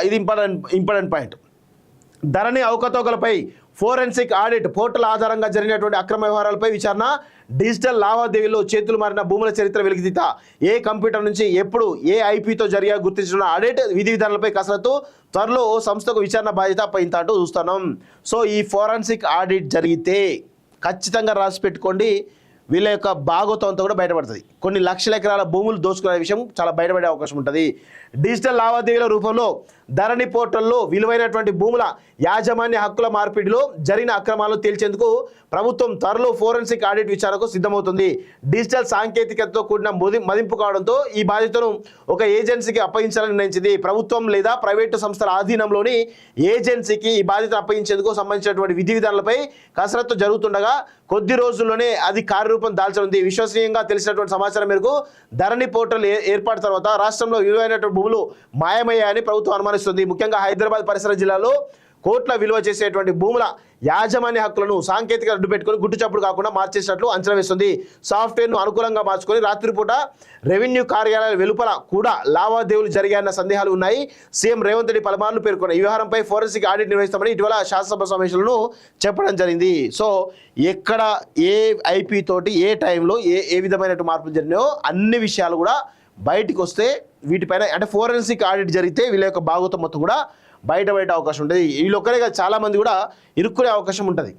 ఇది important point. ధరణి అవకతవకలపై forensic audit portal ఆధారంగా జరిగినటువంటి అక్రమ వ్యవహారాలపై విచారణ. డిజిటల్ లావాదేవీల్లో చేతులు మారిన భూముల చరిత్ర వెలికితీత. ఏ కంప్యూటర్ నుంచి ఎప్పుడు ఏ ఐపీతో జరిగా గుర్తించిన ఆడిట్ విధి విధానాలపై కసరత్తు. త్వరలో ఓ సంస్థకు విచారణ బాధ్యత అప్పయింత అంటూ చూస్తున్నాం. సో ఈ ఫోరెన్సిక్ ఆడిట్ జరిగితే ఖచ్చితంగా రాసి పెట్టుకోండి, వీళ్ళ యొక్క భాగోతం అంతా కూడా బయటపడుతుంది. కొన్ని లక్షల ఎకరాల భూములు దోచుకునే విషయం చాలా బయటపడే అవకాశం ఉంటుంది. డిజిటల్ లావాదేవీల రూపంలో ధరణి పోర్టల్లో విలువైనటువంటి భూముల యాజమాన్య హక్కుల మార్పిడిలో జరిగిన అక్రమాలను తేల్చేందుకు ప్రభుత్వం త్వరలో ఫోరెన్సిక్ ఆడిట్ విచారణకు సిద్ధమవుతుంది. డిజిటల్ సాంకేతికతతో కూడిన మదింపు కావడంతో ఈ బాధ్యతను ఒక ఏజెన్సీకి అప్పగించాలని నిర్ణయించింది. ప్రభుత్వం లేదా ప్రైవేటు సంస్థల ఆధీనంలోని ఏజెన్సీకి ఈ బాధ్యత అప్పగించేందుకు సంబంధించినటువంటి విధి విధానాలపై కసరత్తు జరుగుతుండగా కొద్ది రోజుల్లోనే అది కార్యరూపం దాల్చనుంది. విశ్వసనీయంగా తెలిసినటువంటి సమాచారం మేరకు ధరణి పోర్టల్ ఏర్పాటు తర్వాత రాష్ట్రంలో విలువైనటువంటి భూములు మాయమయ్యాయని ప్రభుత్వం అనుమానిస్తుంది. ముఖ్యంగా హైదరాబాద్ పరిసర జిల్లాలో కోట్ల విలువ చేసేటువంటి భూముల యాజమాన్య హక్కులను సాంకేతిక అడ్డు పెట్టుకుని గుట్టుచప్పుడు కాకుండా మార్చేసినట్లు అంచనా వేస్తుంది. సాఫ్ట్వేర్ను అనుకూలంగా మార్చుకొని రాత్రిపూట రెవెన్యూ కార్యాలయాల వెలుపల కూడా లావాదేవీలు జరిగాయన్న సందేహాలు ఉన్నాయి. సీఎం రేవంత్ రెడ్డి పలుమార్లు పేర్కొన్నారు. ఈ వ్యవహారంపై ఫోరెన్సిక్ ఆడిట్ నిర్వహిస్తామని ఇటీవల శాసనసభ సమావేశంలో చెప్పడం జరిగింది. సో ఎక్కడ ఏ ఐపీ తోటి ఏ టైంలో ఏ విధమైన మార్పులు జరిగినాయో అన్ని విషయాలు కూడా బయటికి వస్తే వీటిపైన అంటే ఫోరెన్సిక్ ఆడిట్ జరిగితే వీళ్ళ యొక్క భాగోతం మొత్తం కూడా బయట అవకాశం ఉంటుంది. వీళ్ళొక్కరే చాలా మంది కూడా ఇరుక్కునే అవకాశం ఉంటుంది.